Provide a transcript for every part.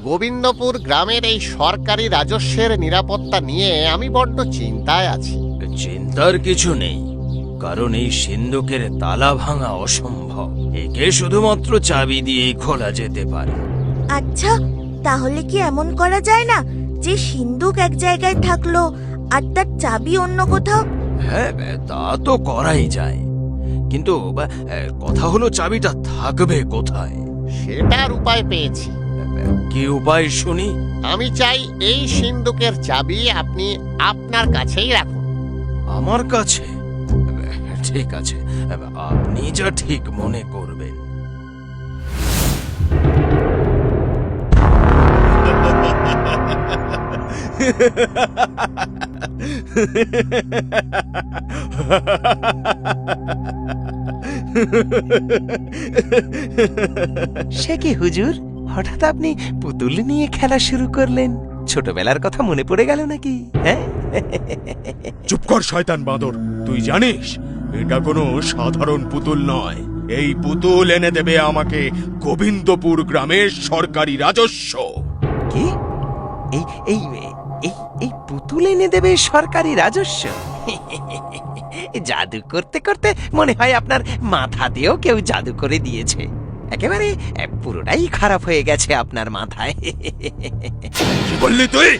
গোবিন্দপুর গ্রামের এই সরকারি রাজস্বের নিরাপত্তা নিয়ে আমি বড্ড চিন্তায় আছি। চিন্তার কিছু নেই, কারণ এই সিন্ধুকের তালা ভাঙা অসম্ভব। একে শুধুমাত্র চাবি দিয়েই খোলা যেতে পারে। আচ্ছা, তাহলে কি এমন করা যায় না যে সিন্ধুক এক জায়গায় থাকলো আর তার চাবি অন্য কোথাও? হ্যাঁ, তা তো করাই যায়, কিন্তু কথা হলো চাবিটা থাকবে কোথায়? সেটার উপায় পেয়েছি। কি উপায় শুনি? আমি চাই এই সিন্ধুকের চাবি আপনি আপনার কাছেই রাখুন। আমার কাছে? ঠিক আছে, আপনি যা ঠিক মনে করবেন। সে কি হুজুর, হঠাৎ আপনি পুতুল নিয়ে খেলা শুরু করলেন? ছোটবেলার কথা মনে পড়ে গেল নাকি? হ্যাঁ, চুপ কর শয়তান বাঁদর। তুই জানিস এটা কোনো সাধারণ পুতুল নয়। এই পুতুল এনে দেবে আমাকে গোবিন্দপুর গ্রামের সরকারি রাজস্ব। কি? এই এই এই এই পুতুল এনে দেবে সরকারি রাজস্ব? জাদু করতে করতে মনে হয় আপনার মাথাতেও কেউ জাদু করে দিয়েছে। একেবারে পুরোটাই খারাপ হয়ে গেছে আপনার মাথায়। কি বললি তুই?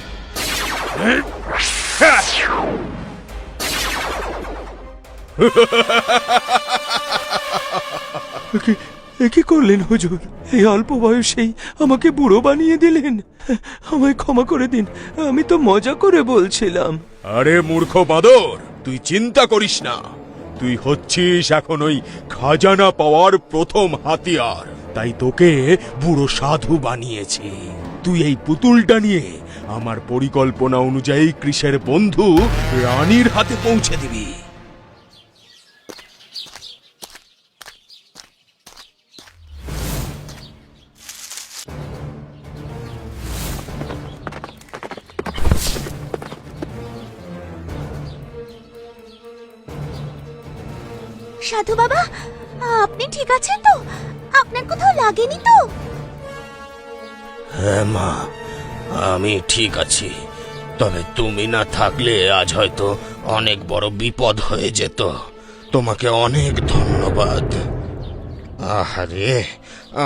কি করলেন হুজুর? এই অল্প বয়সেই আমাকে বুড়ো বানিয়ে দিলেন। আমায় ক্ষমা করে দিন, আমি তো মজা করে বলছিলাম। আরে মূর্খ বাঁদর, তুই চিন্তা করিস না। তুই হচ্ছিস এখন ওই খাজানা পাওয়ার প্রথম হাতিয়ার, তাই তোকে বুড়ো সাধু বানিয়েছি। তুই এই পুতুলটা নিয়ে আমার পরিকল্পনা অনুযায়ী কৃষের বন্ধু রানীর হাতে পৌঁছে দিবি। সাধু বাবা, আপনি ঠিক আছেন তো? আপনার কোথাও লাগেনি তো? হ্যাঁ মা, আমি ঠিক আছি। তবে তুমি না থাকলে আজ হয়তো অনেক বড় বিপদ হয়ে যেত। তোমাকে অনেক ধন্যবাদ। আহারে,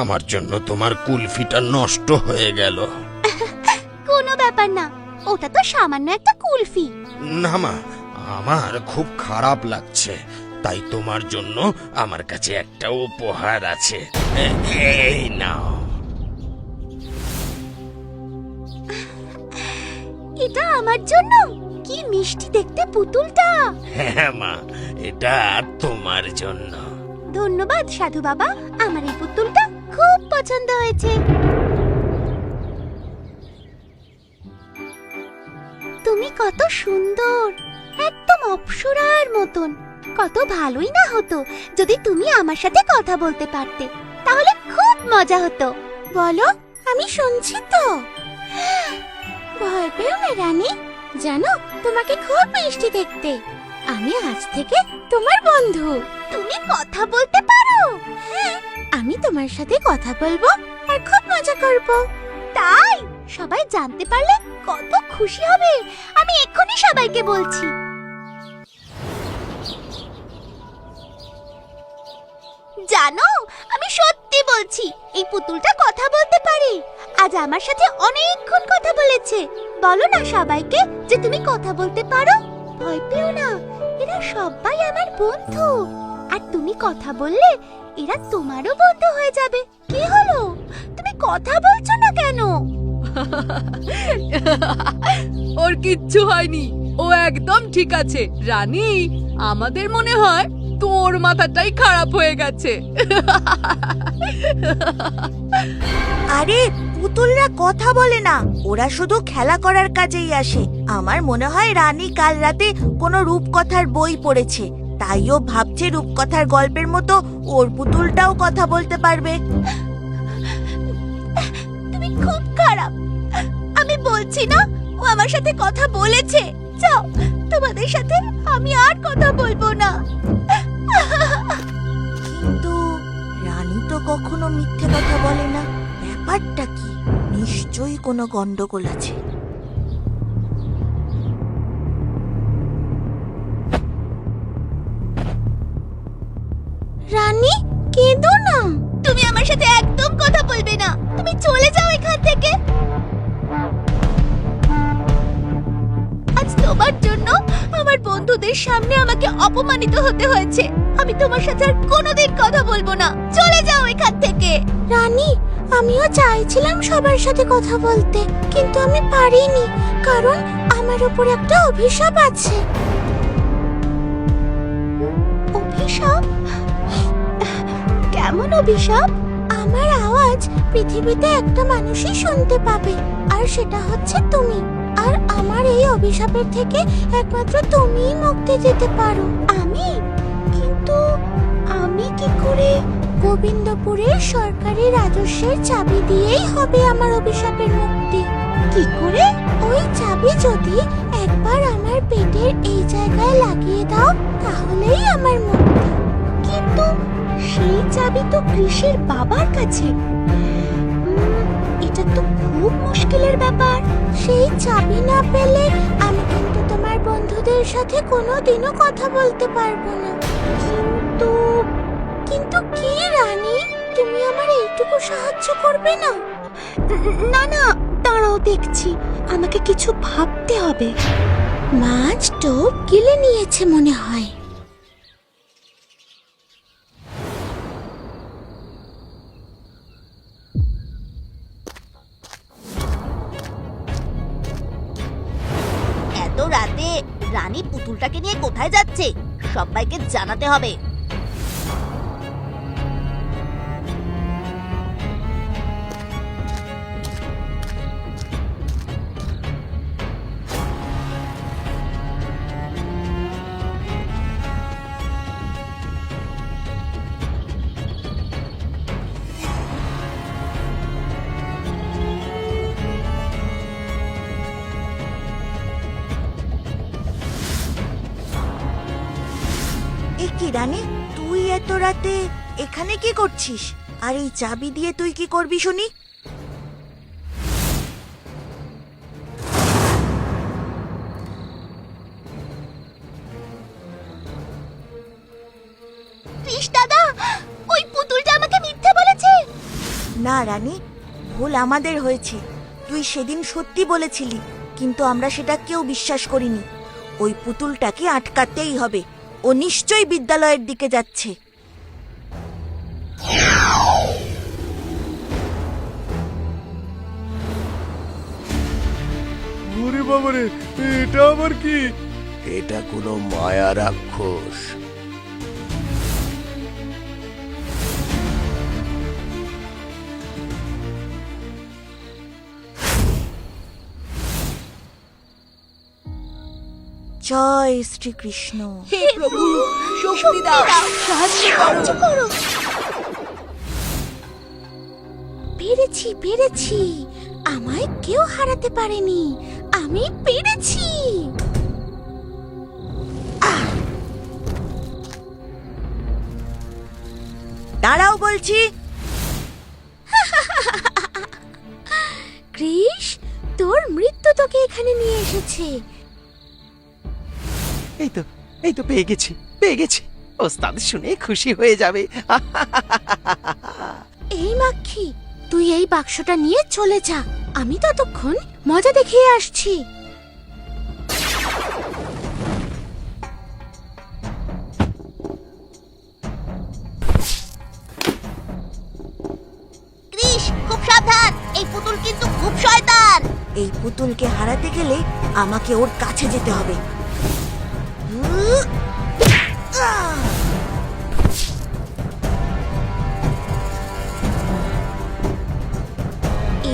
আমার জন্য তোমার কুলফিটা নষ্ট হয়ে গেল। কোনো ব্যাপার না, ওটা তো সামান্য একটা কুলফি। না মা, আমার খুব খারাপ লাগছে, তাই তোমার জন্য আমার কাছে একটা উপহার আছে। এই নাও। এটা আমার জন্য? কি মিষ্টি দেখতে পুতুলটা! হ্যাঁ মা, এটা তোমার জন্য। ধন্যবাদ সাধু বাবা, আমার এই পুতুলটা খুব পছন্দ হয়েছে। তুমি কত সুন্দর, একদম অপ্সরার মতন। কত ভালোই না হতো যদি তুমি আমার সাথে কথা বলতে পারতে, তাহলে খুব মজা হতো। বলো, আমি শুনছি তো। ভয় পেও না রানী, জানো তোমাকে খুব মিষ্টি দেখতে। আমি আজ থেকে তোমার বন্ধু। তুমি কথা বলতে পারো? হ্যাঁ, আমি তোমার সাথে কথা বলবো আর খুব মজা করব। তাই সবাই জানতে পারলে কত খুশি হবে। আমি এক্ষুনি সবাইকে বলছি। জানো, আমি সত্যি বলছি, এই পুতুলটা কথা বলতে পারে। আজ আমার সাথে অনেকক্ষণ কথা বলেছে। বলো না সবাইকে যে তুমি কথা বলতে পারো। ভয় পেও না, এরা সবাই আমার বন্ধু। আর তুমি কথা বললে এরা তোমারও বন্ধু হয়ে যাবে। কি হলো, তুমি কথা বলছো না কেন? ওর কিচ্ছু হয়নি, ও একদম ঠিক আছে। রানী, আমাদের মনে হয় তোর মাথাটাই খারাপ হয়ে গেছে। আরে, পুতুলরা কথা বলে না, ওরা শুধু খেলা করার কাজেই আসে। আমার মনে হয় রানী কাল রাতে কোনো রূপকথার বই পড়েছে, তাই ও ভাবছে রূপকথার গল্পের মতো ওর পুতুলটাও কথা বলতে পারবে। তুমি খুব খারাপ। আমি বলছি না ও আমার সাথে কথা বলেছে। যাও, তোমাদের সাথে আমি আর কথা বলবো না। কিন্তু রানী তো কখনো মিথ্যে কথা বলে না। ব্যাপারটা কি? নিশ্চয়ই কোনো গন্ডগোল আছে। রানী, কেঁদো না। তুমি আমার সাথে একদম কথা বলবে না। তুমি চলে যাও এখান থেকে। আজ তোমার জন্য আমার বন্ধুদের সামনে আমাকে অপমানিত হতে হয়েছে। আমি তোমার সাথে আর কোনোদিন কথা বলবো না। চলে যাও এখান থেকে। রানী, আমিও চাইছিলাম সবার সাথে কথা বলতে, কিন্তু আমি পারিনি, কারণ আমার উপর একটা অভিশাপ আছে। অভিশাপ? কেমন অভিশাপ? আমার আওয়াজ পৃথিবীতে একটা মানুষই শুনতে পাবে, আর সেটা হচ্ছে তুমি। আর আমার এই অভিশাপের থেকে একমাত্র তুমিই মুক্তি দিতে পারো। আমি? কিন্তু আমি কি করে? গোবিন্দপুরের সরকারি রাজস্বের চাবি দিয়েই হবে আমার অভিশাপের মুক্তি। কি করে? ওই চাবি যদি একবার আমার পেটের এই জায়গায় লাগিয়ে দাও, তাহলেই আমার মুক্তি। কিন্তু সেই চাবি তো কৃষির বাবার কাছে। এটা তো খুব মুশকিলের ব্যাপার। সেই চাবি না পেলে আমি কিন্তু তোমার বন্ধুদের সাথে কোনোদিনও কথা বলতে পারবো না। কিন্তু কিন্তু কি রানী, তুমি আমার এইটুকু সাহায্য করবে না? না না, দাঁড়াও, দেখছি। আমাকে কিছু ভাবতে হবে। মাছ টোপ গিলে নিয়েছে মনে হয়। এত রাতে রানী পুতুলটাকে নিয়ে কোথায় যাচ্ছে? সবাইকে জানাতে হবে। কি রানী, তুই এত রাতে এখানে কি করছিস? আর এই চাবি দিয়ে তুই কি করবি শুনি? কৃষ দাদা, ওই পুতুলটা আমাকে মিথ্যা বলেছে। না রানী, ভুল আমাদের হয়েছে। তুই সেদিন সত্যি বলেছিলি, কিন্তু আমরা সেটা কেউ বিশ্বাস করিনি। ওই পুতুলটাকে আটকাতেই হবে। ও নিশ্চয়ই বিদ্যালয়ের দিকে যাচ্ছে। ওরে বাবারে, এটা আবার কি? এটা কোনো মায়া রাক্ষস। জয় শ্রীকৃষ্ণ। হে প্রভু, শক্তি দাও, সাহায্য করো। পেরেছি পেরেছি, আমায় কেউ হারাতে পারেনি। আমি পেরেছি। দাঁড়াও বলছি। কৃষ, তোর মৃত্যু তোকে এখানে নিয়ে এসেছে। এই তো পেয়ে গেছি। ওস্তাদ শুনে খুশি হয়ে যাবে। এই মাক্ষী, তুই এই বাক্সটা নিয়ে চলে যা। আমি ততক্ষণ মজা দেখিয়ে আসছি। কৃষ, খুব সাবধান। এই পুতুল কিন্তু খুব শয়তান। এই পুতুলকে হারাতে গেলে আমাকে ওর কাছে যেতে হবে।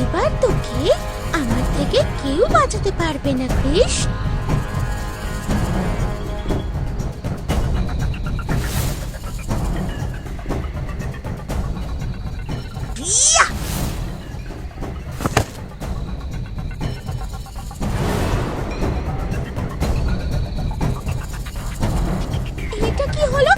এবার তোকে আমার থেকে কেউ বাঁচাতে পারবে না কৃষ। এটা কি হলো?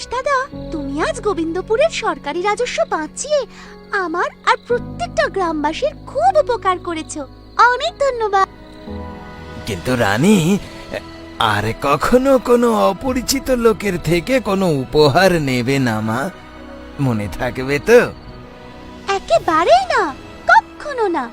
জানিস দাদা, তুমি আজ গোবিন্দপুরের সরকারি রাজস্ব বাঁচিয়ে আমার আর প্রত্যেকটা গ্রামবাসীর খুব উপকার করেছো। অনেক ধন্যবাদ। কিন্তু রানী, আর কখনো কোনো অপরিচিত লোকের থেকে কোনো উপহার নেবে না মা, মনে থাকবে তো? একেবারেই না, কখনো না।